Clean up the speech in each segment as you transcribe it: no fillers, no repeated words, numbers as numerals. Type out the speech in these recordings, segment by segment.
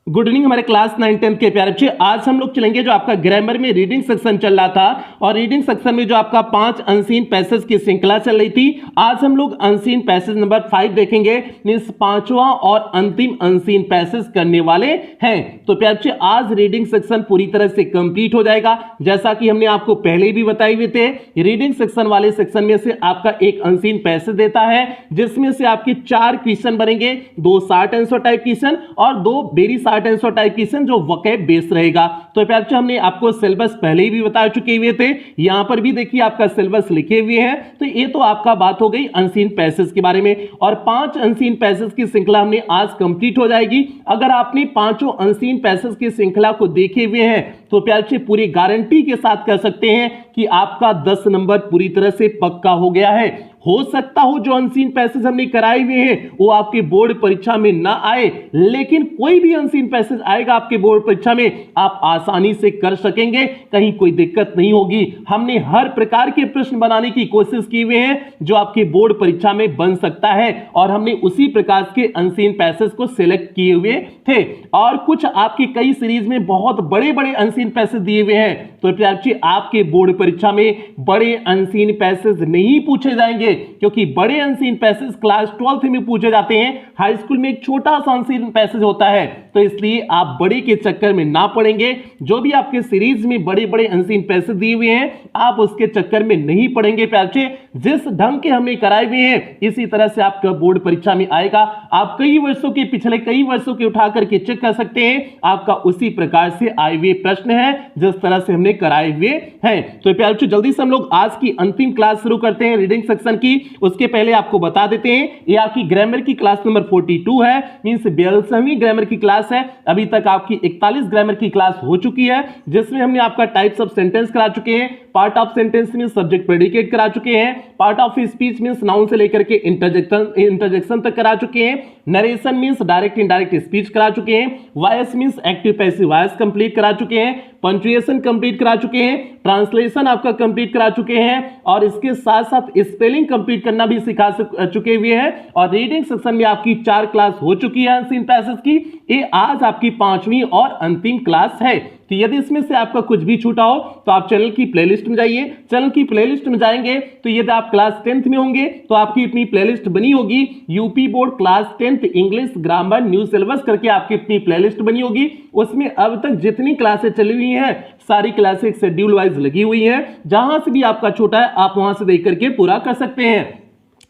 Good evening हमारे class 9 10 के प्यारे बच्चे। आज हम लोग चलेंगे जो आपका ग्रामर में रीडिंग सेक्शन चल रहा था और रीडिंग सेक्शन में जो आपका 5 अनसीन पैसेज की श्रृंखला चल रही थी। आज हम लोग अनसीन पैसेज नंबर 5 देखेंगे, मींस पांचवा और अंतिम अनसीन पैसेज करने वाले हैं। तो प्यारे बच्चे आज रीडिंग सेक्शन पूरी तरह से कंप्लीट हो जाएगा। जैसा कि हमने आपको पहले भी बताए हुए थे, रीडिंग सेक्शन वाले सेक्शन में से आपका एक अनसीन पैसेज देता है जिसमें से आपके 4 क्वेश्चन बनेंगे, 2 शॉर्ट आंसर टाइप क्वेश्चन और 2 very short answer type question जो वोकैब बेस रहेगा। तो प्यारे बच्चे हमने आपको सिलेबस पहले ही भी बता चुके हुए थे, यहां पर भी देखिए आपका सिलेबस लिखे हुए हैं। तो ये तो आपका बात हो गई अनसीन पैसेज के बारे में और 5 अनसीन पैसेज की श्रृंखला हमने आज कंप्लीट हो जाएगी। अगर आपने पांचों अनसीन पैसेज की श्रृंखला को देखे हुए हैं तो प्यारे बच्चे पूरी गारंटी के साथ कह सकते हैं कि आपका 10 नंबर पूरी तरह से पक्का हो गया है। हो सकता हो जो अनसीन पैसेज हमने कराए हुए हैं वो आपके बोर्ड परीक्षा में ना आए, लेकिन कोई भी अनसीन पैसेज आएगा आपके बोर्ड परीक्षा में आप आसानी से कर सकेंगे, कहीं कोई दिक्कत नहीं होगी। हमने हर प्रकार के प्रश्न बनाने की कोशिश की हुए हैं जो आपके बोर्ड परीक्षा में बन सकता है और हमने उसी प्रकार के अनसीन पैसेज को सिलेक्ट किए हुए थे। और कुछ आपकी कई सीरीज में बहुत बड़े बड़े अनसीन पैसेज दिए हुए हैं, तो प्यारे आपके बोर्ड परीक्षा में बड़े अनसीन पैसेज नहीं पूछे जाएंगे, क्योंकि बड़े अनसीन पैसेज क्लास 12th में पूछे जाते हैं। हाई स्कूल में एक छोटा सा अनसीन पैसेज होता है, तो इसलिए आप बड़े के चक्कर में ना पड़ेंगे। जो भी आपके सीरीज में बड़े बड़े अनसीन पैसेज दिए हुए हैं आप उसके चक्कर में नहीं पड़ेंगे प्यारे। जिस ढंग के हमने कराए हुए हैं इसी तरह से आपका बोर्ड परीक्षा में आएगा। आप कई वर्षों के पिछले कई वर्षों के उठा करके चेक कर सकते हैं, आपका उसी प्रकार से आए हुए प्रश्न है जिस तरह से हमने कराए हुए हैं। तो प्यारे जल्दी से हम लोग आज की अंतिम क्लास शुरू करते हैं रीडिंग सेक्शन की। उसके पहले आपको बता देते हैं ये आपकी ग्रामर की क्लास नंबर 42 है, मींस 42वीं ग्रामर की क्लास है। अभी तक आपकी 41 ग्रामर की क्लास हो चुकी है जिसमें हमने आपका टाइप्स ऑफ सेंटेंस करा चुके हैं, part of sentence means subject predicate करा चुके हैं, part of speech means noun से लेकर के इंटरजेक्शन तक करा चुके हैं, narration means direct indirect speech करा चुके हैं, voice means active passive voice complete करा चुके हैं, पंक्चुएशन कंप्लीट करा चुके हैं, ट्रांसलेशन आपका कंप्लीट करा चुके हैं और इसके साथ साथ स्पेलिंग कंप्लीट करना भी सिखा चुके हुए हैं। और रीडिंग सेक्शन में आपकी 4 क्लास हो चुकी है अनसीन पैसेज की। ये आज आपकी 5वीं और अंतिम क्लास है। तो यदि इसमें से आपका कुछ भी छूटा हो तो आप चैनल की प्लेलिस्ट में जाइए। चैनल की प्लेलिस्ट में जाएंगे तो यदि आप क्लास 10th में होंगे तो आपकी अपनी प्लेलिस्ट बनी होगी, UP board class 10th English grammar new syllabus करके आपकी अपनी प्लेलिस्ट बनी होगी। उसमें अब तक जितनी क्लासें चली हुई हैं सारी क्लासें शेड्यूल वाइज लगी हुई हैं, जहां से भी आपका छोटा है आप वहां से देख करके पूरा कर सकते हैं।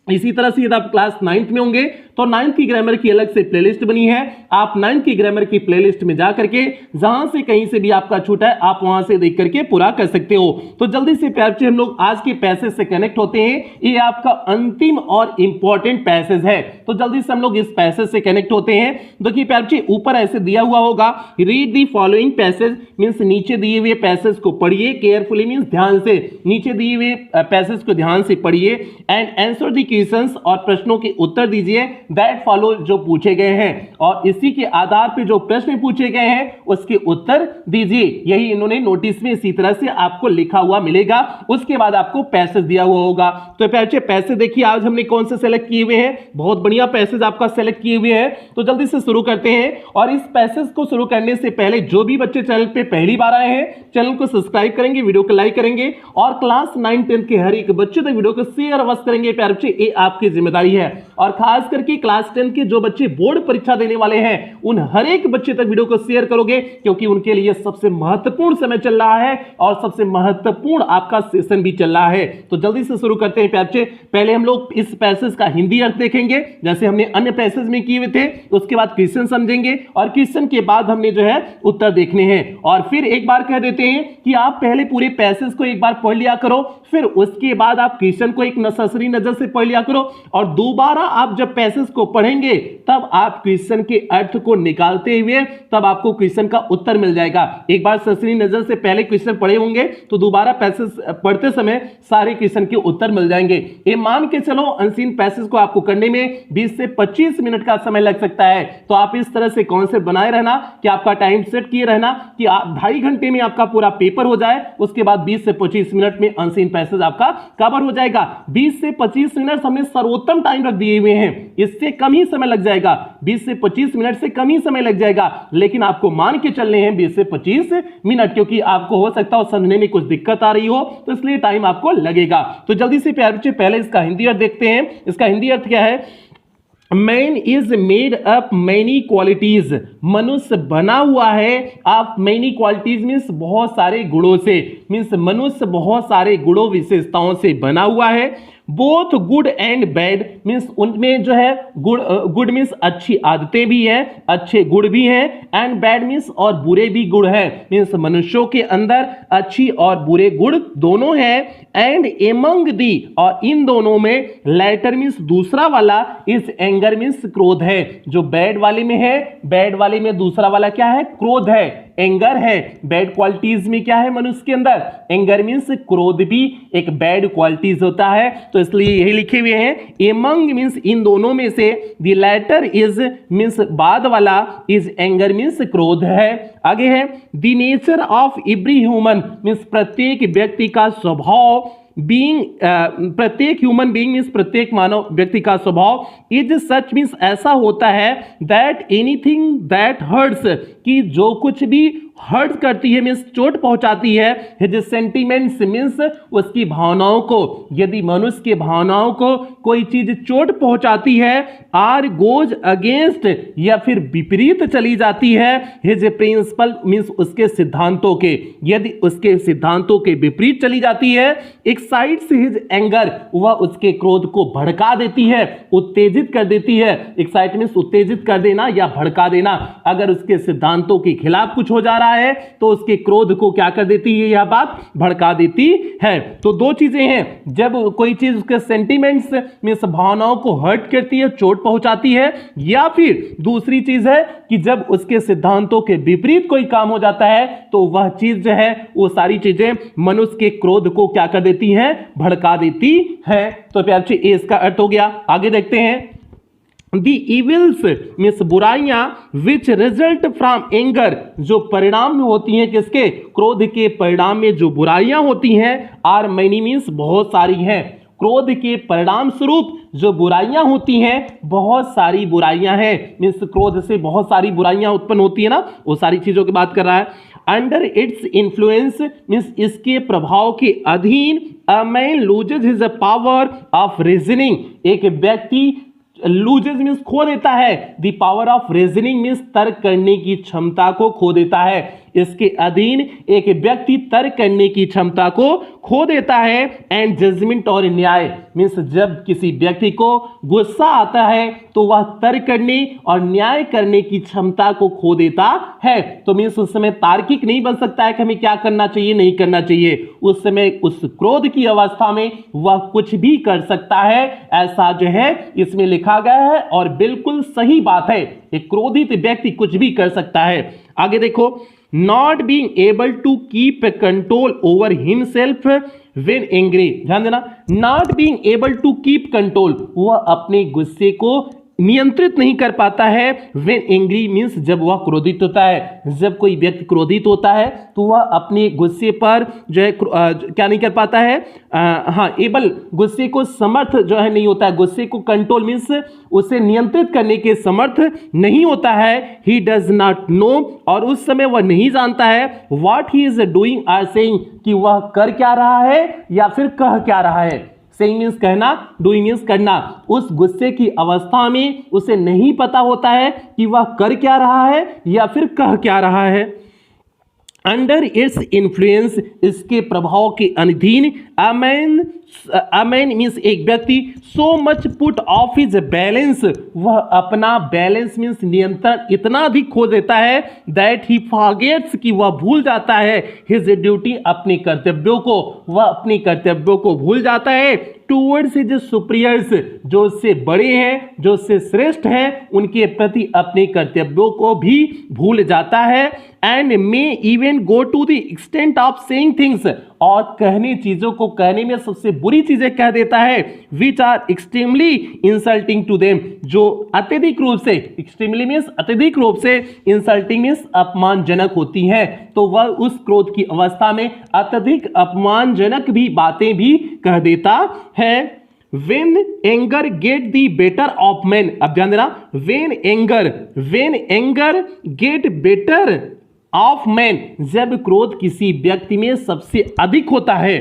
इसी तरह से यदि आप क्लास 9th में होंगे तो 9th की ग्रामर की अलग से प्लेलिस्ट बनी है। आप 9th की ग्रामर की प्लेलिस्ट में जा करके जहां से कहीं से भी आपका छूटा है आप वहां से देख करके पूरा कर सकते हो। तो जल्दी से प्यारे हम लोग आज के पैसेज से कनेक्ट होते हैं। ये आपका अंतिम और इंपॉर्टेंट पैसेज है, तो जल्दी से हम लोग इस पैसेज से कनेक्ट होते हैं। देखिए प्यारे ऊपर ऐसे दिया हुआ होगा, read the following passage means नीचे दिए हुए पैसेज को पढ़िए केयरफुली, मींस ध्यान से नीचे दिए हुए पैसेज को ध्यान से पढ़िए एंड आंसर दी क्वेश्चंस और प्रश्नों के उत्तर दीजिए दैट फॉलो जो पूछे गए हैं और इसी के आधार पे जो प्रश्न पूछे गए हैं उसके उत्तर दीजिए। यही इन्होंने नोटिस में इसी तरह से आपको लिखा हुआ मिलेगा। उसके बाद आपको पैसेज दिया हुआ होगा। तो प्यारे पैसेज देखिए आज हमने कौन से सेलेक्ट किए हुए हैं, बहुत बढ़िया पैसेज आपका सेलेक्ट किए हुए हैं। तो जल्दी से शुरू करते हैं और इस पैसेज को शुरू करने से पहले जो भी बच्चे चैनल पे पहली बार आए हैं चैनल को सब्सक्राइब करेंगे, वीडियो को लाइक करेंगे और क्लास 9 10 के हर एक बच्चे तक वीडियो को शेयर अवश्य करेंगे प्यारे बच्चे, ये आपकी जिम्मेदारी है। और खास करके क्लास 10 के जो बच्चे बोर्ड परीक्षा देने वाले हैं उन हर एक बच्चे तक वीडियो को शेयर करोगे, क्योंकि उनके लिए सबसे महत्वपूर्ण समय चल रहा है और सबसे महत्वपूर्ण आपका सेशन भी चल रहा है। तो जल्दी से शुरू करते हैं प्यारे। पहले हम लोग इस पैसेज का हिंदी अर्थ देखेंगे जैसे हमने अन्य पैसेज में किए हुए थे, उसके बाद क्वेश्चन समझेंगे और क्वेश्चन के बाद हमने जो है उत्तर देखने हैं। और फिर एक बार कह देते हैं कि आप पहले पूरे पैसेज को एक बार पढ़ लिया करो, फिर उसके बाद आप क्वेश्चन को एक नससरी नजर से पढ़ लिया करो और दोबारा आप जब पैसेज को पढ़ेंगे तब आप क्वेश्चन के अर्थ को निकालते हुए तब आपको क्वेश्चन का उत्तर मिल जाएगा। एक बार सरसरी नजर से पहले क्वेश्चन पढ़े होंगे तो दोबारा पैसेज पढ़ते समय सारे क्वेश्चन के उत्तर मिल जाएंगे। ये मान के चलो अनसीन पैसेज को आपको करने में 20 से 25 मिनट का समय लग सकता है। तो आप इस तरह से कॉन्सेप्ट बनाए रहना कि आपका टाइम सेट किए रहना कि 2.5 घंटे में आपका पूरा पेपर हो जाए, उसके बाद 20 से 25 मिनट में अनसीन पैसेज आपका कवर हो जाएगा। 20 से 25 मिनट हमने सर्वोत्तम टाइम रख दिए हुए हैं। इस इससे कम ही समय लग जाएगा, 20 से 25 मिनट से कम ही समय लग जाएगा, लेकिन आपको मान के चलने हैं 20 से 25 मिनट, क्योंकि आपको हो सकता है समझने में कुछ दिक्कत आ रही हो, तो इसलिए टाइम आपको लगेगा। तो जल्दी से प्यारे बच्चे पहले इसका हिंदी अर्थ देखते हैं। इसका हिंदी अर्थ क्या है? Man is made up many qualities, मनुष्य बना हुआ है ऑफ मैनी क्वालिटीज मीन्स बहुत सारे गुणों से, मीन्स मनुष्य बहुत सारे गुणों विशेषताओं से बना हुआ है। Both good and bad means उनमें जो है गुड मीन्स अच्छी आदतें भी हैं, अच्छे गुण भी हैं, एंड बैड मीन्स और बुरे भी गुण हैं, मीन्स मनुष्यों के अंदर अच्छी और बुरे गुण दोनों हैं। एंड एमंग दी, और इन दोनों में लेटर मीन्स दूसरा वाला इस एंगर मीन्स क्रोध है, जो बैड वाले में है, बैड वाले में दूसरा वाला क्या है? क्रोध है, एंगर है। बैड क्वालिटीज में क्या है मनुष्य के अंदर? एंगर मीन्स क्रोध भी एक बैड क्वालिटीज होता है, तो इसलिए यही लिखे हुए हैं एमंग मीन्स इन दोनों में से, द लेटर इज मीन्स बाद वाला इज एंगर मीन्स क्रोध है। आगे है the nature of every human means प्रत्येक व्यक्ति का स्वभाव, बीइंग प्रत्येक ह्यूमन बीइंग मीन्स प्रत्येक मानव व्यक्ति का स्वभाव, इज सच मीन्स ऐसा होता है, दैट एनीथिंग दैट हर्ट्स कि जो कुछ भी हर्ट करती है मीन्स चोट पहुंचाती है, हिज सेंटिमेंट्स मीन्स उसकी भावनाओं को, यदि मनुष्य की भावनाओं को कोई चीज चोट पहुंचाती है, आर गोज अगेंस्ट या फिर विपरीत चली जाती है, हिज प्रिंसिपल मीन्स उसके सिद्धांतों के, यदि उसके सिद्धांतों के विपरीत चली जाती है, एक्साइट्स हिज एंगर वह उसके क्रोध को भड़का देती है, उत्तेजित कर देती है। एक्साइट मीन्स उत्तेजित कर देना या भड़का देना। अगर उसके सिद्धांतों के खिलाफ कुछ हो जा रहा है तो उसके क्रोध को क्या कर देती है? यह बात भड़का देती है। तो दो चीजें हैं, जब कोई चीज उसके सेंटिमेंट्स मीन्स भावनाओं को हर्ट करती है, चोट पहुंचाती है, या फिर दूसरी चीज है कि जब उसके सिद्धांतों के विपरीत कोई काम हो जाता है तो वह चीज जो है वो सारी चीजें मनुष्य के क्रोध को क्या कर देती हैं? भड़का देती है। तो प्यारे बच्चे ये इसका अर्थ हो गया। आगे देखते हैं The evils मीन्स बुराइयां which result from anger जो परिणाम में होती हैं, किसके? क्रोध के परिणाम में जो बुराइयां होती हैं, are many मीन्स बहुत सारी हैं। क्रोध के परिणाम स्वरूप जो बुराइयां होती हैं, बहुत सारी बुराइयां हैं, मीन्स क्रोध से बहुत सारी बुराइयां उत्पन्न होती है ना, वो सारी चीजों की बात कर रहा है। अंडर इट्स इन्फ्लुएंस मीन्स इसके प्रभाव के अधीन a man loses his power of reasoning, एक व्यक्ति लूजेज मीन्स खो देता है, the power of reasoning means तर्क करने की क्षमता को खो देता है। इसके अधीन एक व्यक्ति तर्क करने की क्षमता को खो देता है। एंड जजमेंट और न्याय मीन्स जब किसी व्यक्ति को गुस्सा आता है तो वह तर्क करने और न्याय करने की क्षमता को खो देता है। तो मीन्स उस समय तार्किक नहीं बन सकता है कि हमें क्या करना चाहिए, नहीं करना चाहिए। उस समय उस क्रोध की अवस्था में वह कुछ भी कर सकता है, ऐसा जो है इसमें लिखा गया है और बिल्कुल सही बात है। एक क्रोधित व्यक्ति कुछ भी कर सकता है। आगे देखो, not being able to keep control over himself when angry, ध्यान देना, not being able to keep control, वह अपने गुस्से को नियंत्रित नहीं कर पाता है। व्हेन एंग्री मीन्स जब वह क्रोधित होता है, जब कोई व्यक्ति क्रोधित होता है तो वह अपने गुस्से पर जो है क्या नहीं कर पाता है, एबल गुस्से को समर्थ जो है नहीं होता है, गुस्से को कंट्रोल मीन्स उसे नियंत्रित करने के समर्थ नहीं होता है। ही डज नॉट नो, और उस समय वह नहीं जानता है what he is doing or saying, कि वह कर क्या रहा है या फिर कह क्या रहा है। सेइंग मीन्स कहना, डूइंग मीन्स करना। उस गुस्से की अवस्था में उसे नहीं पता होता है कि वह कर क्या रहा है या फिर कह क्या रहा है। अंडर इट्स इन्फ्लुएंस, इसके प्रभाव के अधीन, अमैन मीन्स एक व्यक्ति, so much put off his balance, वह अपना बैलेंस मीन्स नियंत्रण इतना अधिक खो देता है, दैट ही फॉरगेट्स कि वह भूल जाता है, हिज ड्यूटी अपने कर्तव्यों को, वह अपने कर्तव्यों को भूल जाता है, टूवर्ड्स हिज सुपीरियर्स, जो उससे बड़े हैं, जो उससे श्रेष्ठ हैं, उनके प्रति अपने कर्तव्यों को भी भूल जाता है। And may even go to the extent of saying things, और कहने चीजों को कहने में सबसे बुरी चीजें कह देता है, which are extremely insulting to them, जो अत्यधिक रूप से, एक्सट्रीमली मीन्स अत्यधिक रूप से, इंसल्टिंग मीन्स अपमानजनक होती हैं। तो वह उस क्रोध की अवस्था में अत्यधिक अपमानजनक भी बातें भी कह देता है। When anger get the better of man, अब ध्यान देना, when anger get better of man, जब क्रोध किसी व्यक्ति में सबसे अधिक होता है,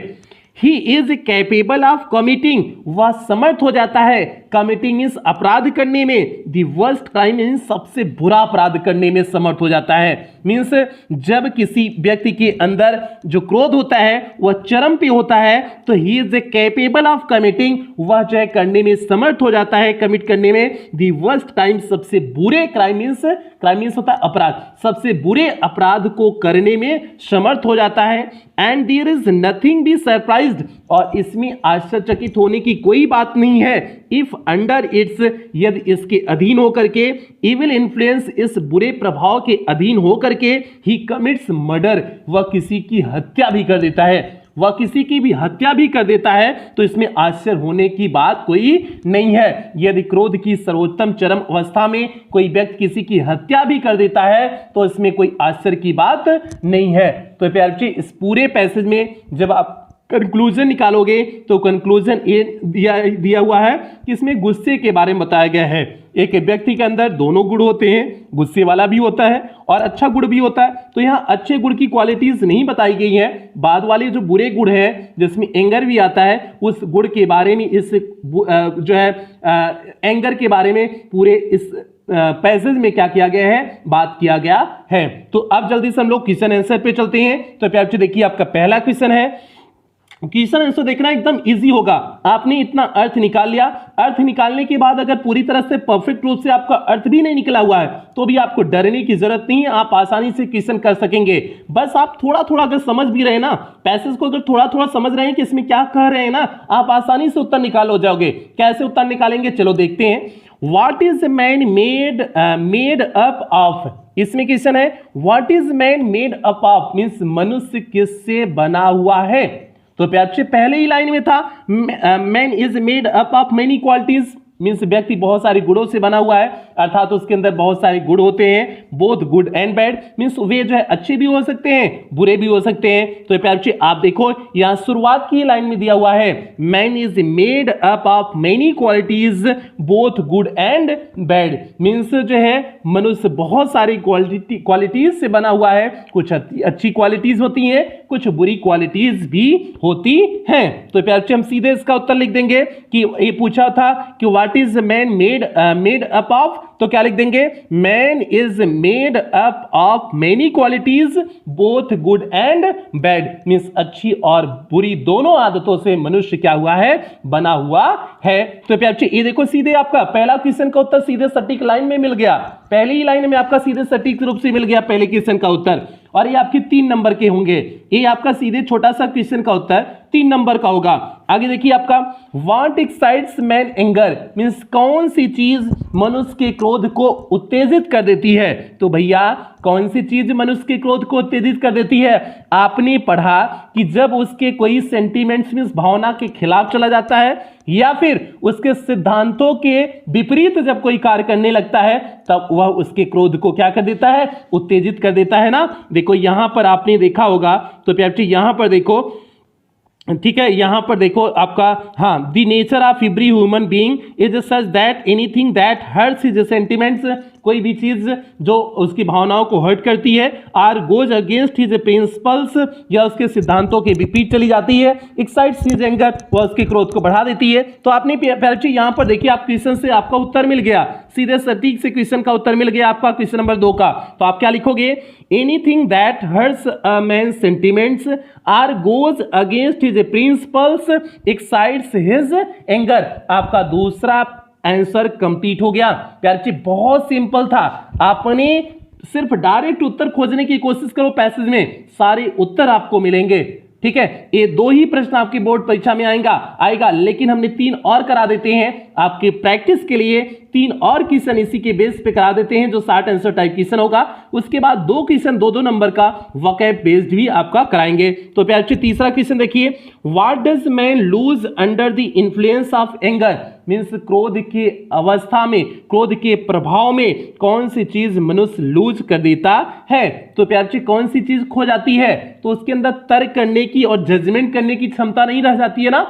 he is capable of committing, वह समर्थ हो जाता है, कमिटिंग मीन्स अपराध करने में, द वर्स्ट क्राइम मीन्स सबसे बुरा अपराध करने में समर्थ हो जाता है। मीन्स जब किसी व्यक्ति के अंदर जो क्रोध होता है वह चरम पे होता है तो he is capable of committing, वह जो है करने में समर्थ हो जाता है, कमिट करने में, द वर्स्ट क्राइम, सबसे बुरे क्राइम मीन्स होता है अपराध, सबसे बुरे अपराध को करने में समर्थ हो जाता है। And there is nothing be surprised, और इसमें आश्चर्यचकित होने की कोई बात नहीं है, इफ अंडर इट्स, यदि इसके अधीन होकर के, इविल इन्फ्लुएंस, इस बुरे प्रभाव के अधीन होकर के, ही कमिट्स मर्डर, वह किसी की हत्या भी कर देता है, वह किसी की भी हत्या भी कर देता है, तो इसमें आश्चर्य होने की बात कोई नहीं है। यदि क्रोध की सर्वोत्तम चरम अवस्था में कोई व्यक्ति किसी की हत्या भी कर देता है तो इसमें कोई आश्चर्य की बात नहीं है। तो प्यारे बच्चे, इस पूरे पैसेज में जब आप कंक्लूजन निकालोगे तो कंक्लूजन ये दिया हुआ है कि इसमें गुस्से के बारे में बताया गया है। एक व्यक्ति के अंदर दोनों गुण होते हैं, गुस्से वाला भी होता है और अच्छा गुण भी होता है। तो यहाँ अच्छे गुण की क्वालिटीज नहीं बताई गई हैं, बाद वाले जो बुरे गुण हैं जिसमें एंगर भी आता है, उस गुण के बारे में, इस जो है एंगर के बारे में पूरे इस पैसेज में क्या किया गया है, बात किया गया है। तो अब जल्दी से हम लोग क्वेश्चन आंसर पे चलते हैं। तो प्यारे बच्चे देखिए, आपका पहला क्वेश्चन है, क्वेश्चन आंसर देखना एकदम इजी होगा। आपने इतना अर्थ निकाल लिया, अर्थ निकालने के बाद अगर पूरी तरह से परफेक्ट रूप से आपका अर्थ भी नहीं निकला हुआ है तो भी आपको डरने की जरूरत नहीं है, आप आसानी से क्वेश्चन कर सकेंगे। बस आप थोड़ा थोड़ा अगर समझ भी रहे ना, पैसेज को अगर थोड़ा थोड़ा समझ रहे हैं कि इसमें क्या कह रहे हैं ना, आप आसानी से उत्तर निकाल हो जाओगे। कैसे उत्तर निकालेंगे, चलो देखते हैं। What is man made up of, इसमें क्वेश्चन है what is man made up of, means मनुष्य किससे बना हुआ है। तो प्यारे बच्चे पहले ही लाइन में था, man is made up of many qualities, means व्यक्ति बहुत सारे गुणों से बना हुआ है, अर्थात उसके अंदर बहुत सारे गुण होते हैं, both good and bad, means वे जो है अच्छे भी हो सकते हैं, बुरे भी हो सकते हैं। तो प्यारे बच्चे आप देखो, यहाँ शुरुआत की लाइन में दिया हुआ है, man is made up of many qualities both good and bad, means जो है मनुष्य बहुत सारी क्वालिटीज से बना हुआ है, कुछ अच्छी क्वालिटीज होती हैं, कुछ बुरी क्वालिटीज भी होती हैं। तो प्यारे बच्चे हम सीधे इसका उत्तर लिख देंगे कि ये पूछा था कि what is man made up of, तो क्या लिख देंगे, man is made up of many qualities both good and bad, means अच्छी और बुरी दोनों आदतों से मनुष्य क्या हुआ है, बना हुआ है। तो प्यारे बच्चे ये देखो, सीधे आपका पहला क्वेश्चन का उत्तर सीधे सटीक लाइन में मिल गया, पहली ही लाइन में आपका सीधे सटीक रूप से मिल गया पहले क्वेश्चन का उत्तर, और ये आपके 3 नंबर के होंगे। ये आपका सीधे छोटा सा क्वेश्चन का उत्तर 3 नंबर का होगा। आगे देखिए आपका, what excites man anger, means कौन सी चीज मनुष्य के क्रोध को उत्तेजित कर देती है। तो भैया कौन सी चीज मनुष्य के क्रोध को उत्तेजित कर देती है, आपने पढ़ा कि जब उसके कोई सेंटीमेंट्स मीन्स भावना के खिलाफ चला जाता है या फिर उसके सिद्धांतों के विपरीत जब कोई कार्य करने लगता है तब वह उसके क्रोध को क्या कर देता है, उत्तेजित कर देता है ना। देखो यहां पर आपने देखा होगा, तो प्यारे बच्चे यहां पर देखो, ठीक है, यहां पर देखो आपका, हाँ, the nature of every human being is such that anything that hertz his sentiments, कोई भी चीज जो उसकी भावनाओं को हर्ट करती है, or goes against his principles, या उसके सिद्धांतों के विपरीत चली जाती है, एक्साइट्स हिज एंगर, वह उसके क्रोध को बढ़ा देती है। तो आपने प्यारे बच्चे यहां पर देखिए, आप क्वेश्चन से आपका उत्तर मिल गया, सीधे सटीक से क्वेश्चन का उत्तर मिल गया आपका क्वेश्चन नंबर 2 का। तो आप क्या लिखोगे, anything that hurts a man sentiments or goes against his principles excites his anger, आपका दूसरा आंसर कंप्लीट हो गया। प्यारे बच्चे बहुत सिंपल था, आपने सिर्फ डायरेक्ट उत्तर खोजने की कोशिश करो, पैसेज में सारे उत्तर आपको मिलेंगे। ठीक है, ये 2 ही प्रश्न आपकी बोर्ड परीक्षा में आएगा, लेकिन हमने 3 और करा देते हैं आपके प्रैक्टिस के लिए, 3 और क्वेश्चन इसी के बेस पे करा देते हैं जो 60 आंसर टाइप क्वेश्चन होगा। उसके बाद 2 क्वेश्चन 2-2 नंबर का वोकैब बेस्ड भी आपका कराएंगे। तो प्यारे बच्चे तीसरा क्वेश्चन देखिए, what does man lose under the influence of anger, means क्रोध के अवस्था में, क्रोध के प्रभाव में कौन सी चीज मनुष्य लूज कर देता है। तो प्यारे बच्चे कौन सी चीज खो जाती है, तो उसके अंदर तर्क करने की और जजमेंट करने की क्षमता नहीं रह जाती है ना।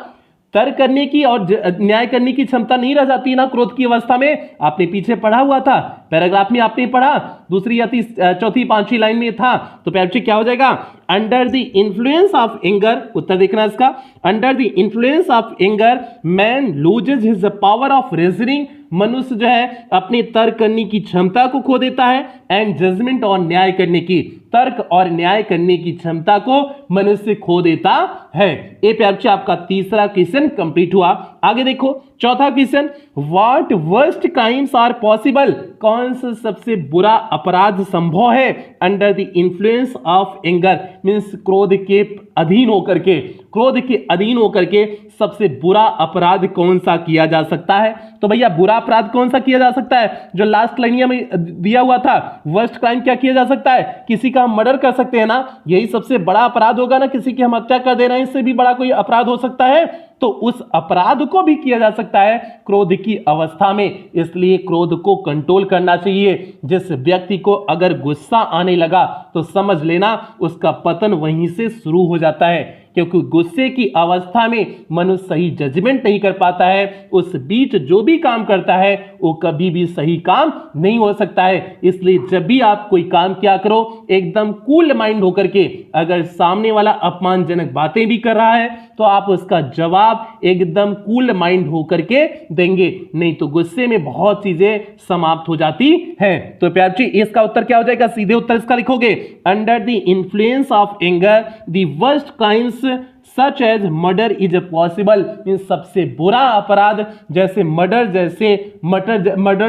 तर्क करने की और न्याय करने की क्षमता नहीं रह जाती ना क्रोध की अवस्था में। आपने पीछे पढ़ा हुआ था, पैराग्राफ में आपने पढ़ा, दूसरी या चौथी पांचवी लाइन में था। तो पैप्ची क्या हो जाएगा, under the influence of anger, उत्तर देखना इसका, under the influence of anger man loses his power of reasoning, मनुष्य जो है अपने तर्क करने की क्षमता को खो देता है, एंड जजमेंट और न्याय करने की, तर्क और न्याय करने की क्षमता को मनुष्य खो देता है। ये पैप्ची आपका तीसरा क्वेश्चन कंप्लीट हुआ। आगे देखो चौथा question, what worst crimes are possible, कौन सा सबसे बुरा अपराध संभव है under the influence of anger, means क्रोध के अधीन होकर के, क्रोध के अधीन होकर के सबसे बुरा अपराध कौन सा किया जा सकता है। तो भैया बुरा अपराध कौन सा किया जा सकता है, जो लास्ट लाइन में दिया हुआ था, वर्स्ट क्राइम क्या किया जा सकता है, किसी का हम मर्डर कर सकते हैं ना, यही सबसे बड़ा अपराध होगा ना, किसी की हम हत्या कर दे रहे हैं, इससे भी बड़ा कोई अपराध हो सकता है। तो उस अपराध को भी किया जा सकता है क्रोध की अवस्था में, इसलिए क्रोध को कंट्रोल करना चाहिए। जिस व्यक्ति को अगर गुस्सा आने लगा तो समझ लेना उसका पतन वहीं से शुरू हो जाता है, क्योंकि गुस्से की अवस्था में मनुष्य सही जजमेंट नहीं कर पाता है, उस बीच जो भी काम करता है वो कभी भी सही काम नहीं हो सकता है। इसलिए जब भी आप कोई काम किया करो एकदम कूल माइंड होकर के, अगर सामने वाला अपमानजनक बातें भी कर रहा है तो आप उसका जवाब एकदम कूल माइंड होकर के देंगे, नहीं तो गुस्से में बहुत चीजें समाप्त हो जाती हैं। तो प्यार जी इसका उत्तर क्या हो जाएगा, सीधे उत्तर इसका लिखोगे, under the influence of anger the worst crimes such as murder is possible, mean सबसे बुरा अपराध जैसे मर्डर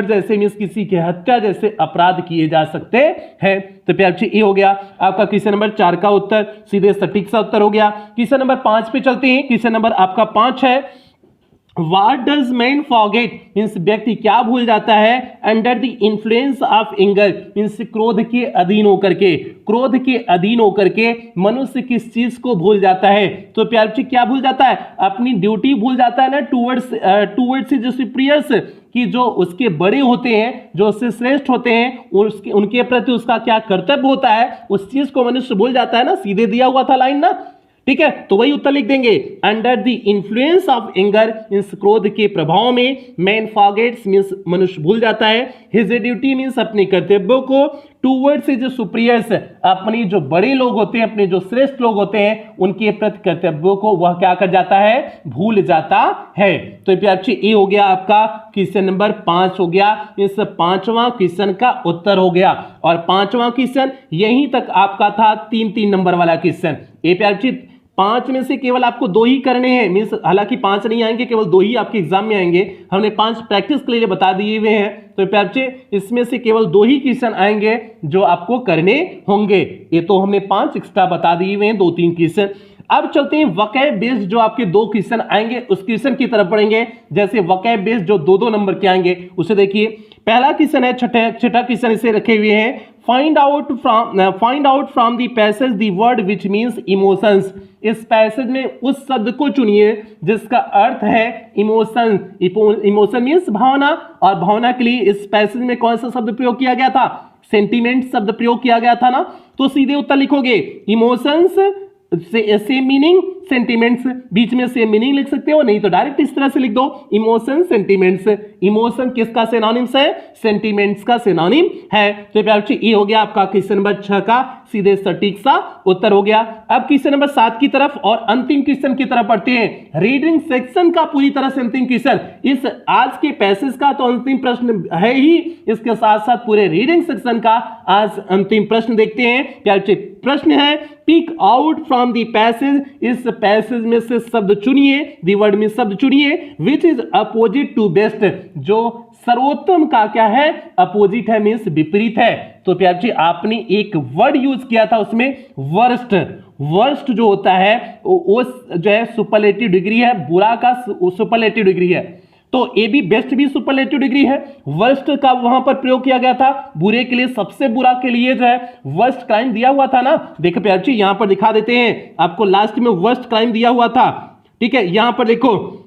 जैसे मीन्स किसी की हत्या जैसे अपराध किए जा सकते हैं। तो प्यार ये हो गया आपका क्वेश्चन नंबर 4 का उत्तर, सीधे सटीक सा उत्तर हो गया। क्वेश्चन नंबर 5 पे चलते हैं। क्वेश्चन नंबर आपका 5 है, What does man forget, means व्यक्ति क्या भूल जाता है under the influence of anger, means क्रोध के अधीन होकर के, क्रोध के अधीन होकर के मनुष्य किस चीज को भूल जाता है। तो प्यार जी क्या भूल जाता है, अपनी ड्यूटी भूल जाता है ना टूवर्ड्स जो सुपीरियर्स कि जो उसके बड़े होते हैं, जो उससे श्रेष्ठ होते हैं, उनके प्रति उसका क्या कर्तव्य होता है, उस चीज को मनुष्य भूल जाता है ना, सीधे दिया हुआ था लाइन ना, ठीक है। तो वही उत्तर लिख देंगे, under the influence of anger means क्रोध के प्रभाव में, मैन फॉरगेट्स मींस मनुष्य भूल जाता है, हिज ड्यूटी मींस अपने कर्तव्यों को, टूवर्ड्स हिज सुपीरियर्स अपनी जो बड़े लोग होते हैं, अपने जो श्रेष्ठ लोग होते हैं उनके प्रति कर्तव्यों को वह क्या कर जाता है, भूल जाता है। तो प्यार ये हो गया आपका क्वेश्चन नंबर 5 हो गया, इस 5वां क्वेश्चन का उत्तर हो गया। और 5वां क्वेश्चन यहीं तक आपका था 3-3 नंबर वाला क्वेश्चन। ये प्यार 5 में से केवल आपको 2 ही करने हैं, मींस हालांकि 5 नहीं आएंगे, केवल 2 ही आपके एग्जाम में आएंगे, हमने 5 प्रैक्टिस के लिए बता दिए हुए हैं। तो प्यार इसमें से केवल 2 ही क्वेश्चन आएंगे जो आपको करने होंगे, ये तो हमने 5 एक्स्ट्रा बता दिए हुए हैं, 2-3 क्वेश्चन। अब चलते हैं वकैब बेस्ड जो आपके 2 क्वेश्चन आएंगे उस क्वेश्चन की तरफ पढ़ेंगे। जैसे वकैब बेस्ड जो 2-2 नंबर के आएंगे उसे देखिए। पहला क्वेश्चन है, छठा क्वेश्चन इसे रखे हुए हैं, find out from the passage the word which means emotions. इस पैसेज में उस शब्द को चुनिए जिसका अर्थ है इमोशन। इमोशन मीन्स भावना, और भावना के लिए इस पैसेज में कौन सा शब्द प्रयोग किया गया था, सेंटीमेंट शब्द प्रयोग किया गया था ना। तो सीधे उत्तर लिखोगे, इमोशंस सेम मीनिंग, सेंटीमेंट्स बीच में सेम मीनिंग लिख सकते हो, नहीं तो डायरेक्ट इस तरह से लिख दो, इमोशन सेंटीमेंट्स। इमोशन किसका सिनोनिम्स है, सेंटीमेंट्स का सिनोनिम है। तो प्यार ये हो गया आपका क्वेश्चन नंबर 6 का सीधे सटीक सा उत्तर हो गया। अब क्वेश्चन नंबर 7 की तरफ और अंतिम क्वेश्चन की तरफ पढ़ते हैं। रीडिंग सेक्शन का पूरी तरह से अंतिम क्वेश्चन, इस आज के पैसेज का तो अंतिम प्रश्न है ही, इसके साथ साथ पूरे रीडिंग सेक्शन का आज अंतिम प्रश्न देखते हैं। प्यार प्रश्न है, pick out from the passage, इस पैसेज में से शब्द चुनिए, द वर्ड में शब्द चुनिए which is opposite to best, जो सर्वोत्तम का क्या है, अपोजिट है, मींस विपरीत है। तो प्यार जी आपने एक वर्ड यूज किया था उसमें वर्स्ट। वर्स्ट जो होता है वो जो है सुपरलेटिव डिग्री है, बुरा का सुपरलेटिव डिग्री है, तो ए भी बेस्ट भी सुपरलेटिव डिग्री है। वर्स्ट का वहां पर प्रयोग किया गया था, बुरे के लिए, सबसे बुरा के लिए जो है वर्स्ट क्राइम दिया हुआ था ना। देखो प्यार जी यहां पर दिखा देते हैं आपको, लास्ट में वर्स्ट क्राइम दिया हुआ था, ठीक है। यहां पर देखो,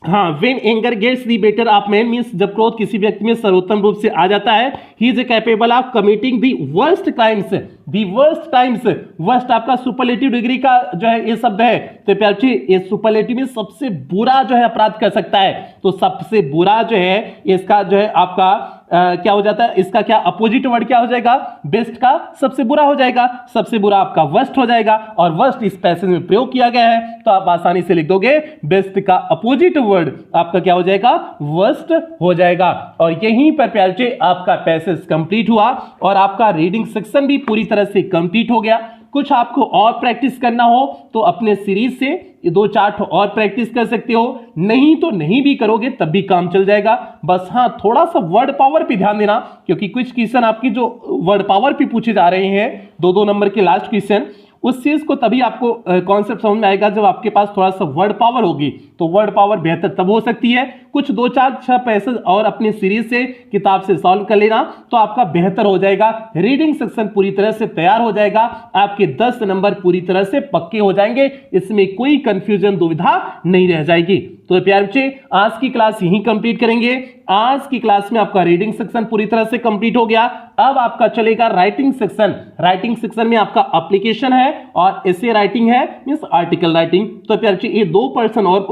हाँ, when anger gets the better of man means जब क्रोध किसी व्यक्ति में सर्वोत्तम रूप से आ जाता है, he is capable of committing the worst crimes, the worst times, worst आपका सुपरलेटिव डिग्री का जो है ये शब्द है, तो प्यारे बच्चे ये सुपरलेटिव में सबसे बुरा जो है अपराध कर सकता है, तो सबसे बुरा जो है इसका जो है आपका क्या हो जाता है, इसका क्या अपोजिट वर्ड क्या हो जाएगा, बेस्ट का सबसे बुरा हो जाएगा, सबसे बुरा आपका वर्स्ट हो जाएगा, और वर्स्ट इस पैसेज में प्रयोग किया गया है तो आप आसानी से लिख दोगे बेस्ट का अपोजिट वर्ड आपका क्या हो जाएगा, वर्स्ट हो जाएगा। और यहीं पर प्यारे बच्चे आपका पैसेज कंप्लीट हुआ और आपका रीडिंग सेक्शन भी पूरी तरह से कंप्लीट हो गया। कुछ आपको और प्रैक्टिस करना हो तो अपने सीरीज से 2-4 और प्रैक्टिस कर सकते हो, नहीं तो नहीं भी करोगे तब भी काम चल जाएगा। बस हाँ थोड़ा सा वर्ड पावर पे ध्यान देना, क्योंकि कुछ क्वेश्चन आपकी जो वर्ड पावर पे पूछे जा रहे हैं 2-2 नंबर के लास्ट क्वेश्चन, उस चीज को तभी आपको कॉन्सेप्ट समझ में आएगा जब आपके पास थोड़ा सा वर्ड पावर होगी, तो वर्ड पावर बेहतर तब हो सकती है। कुछ 2-4 पैसेज और अपनी सीरीज से किताब से सॉल्व कर लेना तो आपका बेहतर हो जाएगा, रीडिंग सेक्शन पूरी तरह से तैयार हो जाएगा, आपके 10 नंबर पूरी तरह से पक्के हो जाएंगे, इसमें कोई कंफ्यूजन दुविधा नहीं रह जाएगी। तो प्यारे बच्चे आज की क्लास यहीं कंप्लीट करेंगे। आज की क्लास में आपका रीडिंग सेक्शन पूरी तरह से कंप्लीट हो गया। अब आपका चलेगा राइटिंग सेक्शन। राइटिंग सेक्शन में आपका एप्लीकेशन है और एसे राइटिंग है, मींस आर्टिकल राइटिंग। तो प्यारे बच्चे ये 2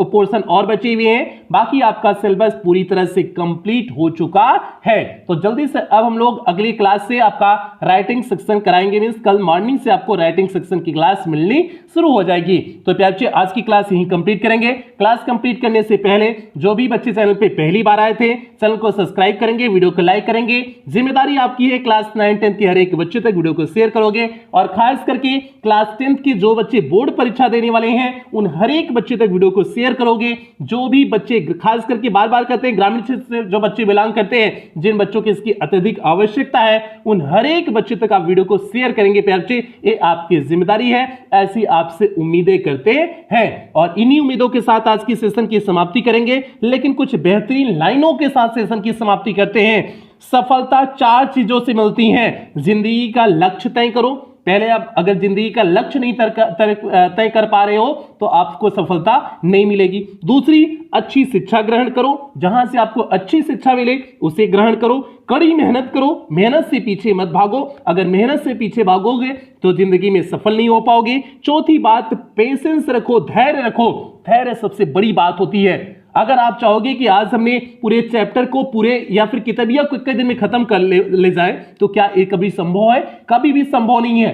पोर्शन और बचे हुए हैं, बाकी आपका सिलेबस पूरी तरह से कंप्लीट हो चुका है। तो जल्दी से अब हम लोग अगली क्लास से आपका राइटिंग सेक्शन कराएंगे, मींस कल मॉर्निंग से आपको राइटिंग सेक्शन की क्लास मिलनी शुरू हो जाएगी। तो प्यारे बच्चे आज की क्लास यहीं कंप्लीट करेंगे। क्लास कंप्लीट करने से पहले जो भी बच्चे चैनल पे पहली बार आए थे चैनल को सब्सक्राइब करेंगे, वीडियो को लाइक करेंगे। जिम्मेदारी आपकी है क्लास 9-10 के हर एक बच्चे तक वीडियो को शेयर करोगे, और खास करके क्लास 10 के जो बच्चे बोर्ड परीक्षा देने वाले हैं उन हर एक बच्चे तक वीडियो को शेयर करोगे। जो भी बच्चे खास करके बार बार कहते हैं ग्रामीण क्षेत्र से जो बच्चे बिलोंग करते हैं, जिन बच्चों की इसकी अत्यधिक आवश्यकता है, उन हर एक बच्चे तक आप वीडियो को शेयर करेंगे प्यारे बच्चे, ये आपकी जिम्मेदारी है, ऐसी आपसे उम्मीदें करते हैं। और इन्हीं उम्मीदों के साथ आज की सेशन की समाप्ति करेंगे, लेकिन कुछ बेहतरीन लाइनों के साथ सेशन की समाप्ति करते हैं। सफलता 4 चीजों से मिलती है। जिंदगी का लक्ष्य तय करो। पहले आप अगर जिंदगी का लक्ष्य नहीं तय कर पा रहे हो तो आपको सफलता नहीं मिलेगी। दूसरी, अच्छी शिक्षा ग्रहण करो, जहां से आपको अच्छी शिक्षा मिले उसे ग्रहण करो। कड़ी मेहनत करो, मेहनत से पीछे मत भागो, अगर मेहनत से पीछे भागोगे तो जिंदगी में सफल नहीं हो पाओगे। चौथी बात, पेशेंस रखो, धैर्य रखो। धैर्य सबसे बड़ी बात होती है। अगर आप चाहोगे कि आज हमने पूरे चैप्टर को पूरे या फिर किताबिया को एक दिन में खत्म कर ले जाए, तो क्या ये कभी संभव है? कभी भी संभव नहीं है।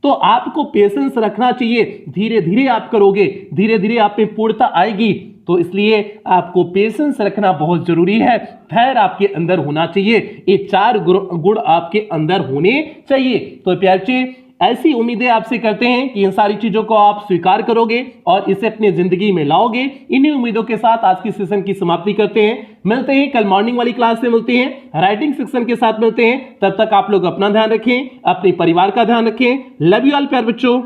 तो आपको पेशेंस रखना चाहिए, धीरे धीरे आप करोगे, धीरे धीरे आप में पूर्णता आएगी। तो इसलिए आपको पेशेंस रखना बहुत जरूरी है, धैर्य आपके अंदर होना चाहिए, ये 4 गुण आपके अंदर होने चाहिए। तो प्यारे बच्चे ऐसी उम्मीदें आपसे करते हैं कि इन सारी चीजों को आप स्वीकार करोगे और इसे अपनी जिंदगी में लाओगे। इन्हीं उम्मीदों के साथ आज की सेशन की समाप्ति करते हैं। मिलते हैं कल मॉर्निंग वाली क्लास में, मिलते हैं राइटिंग सेक्शन के साथ मिलते हैं। तब तक आप लोग अपना ध्यान रखें, अपने परिवार का ध्यान रखें। लव यू ऑल प्यारे बच्चों।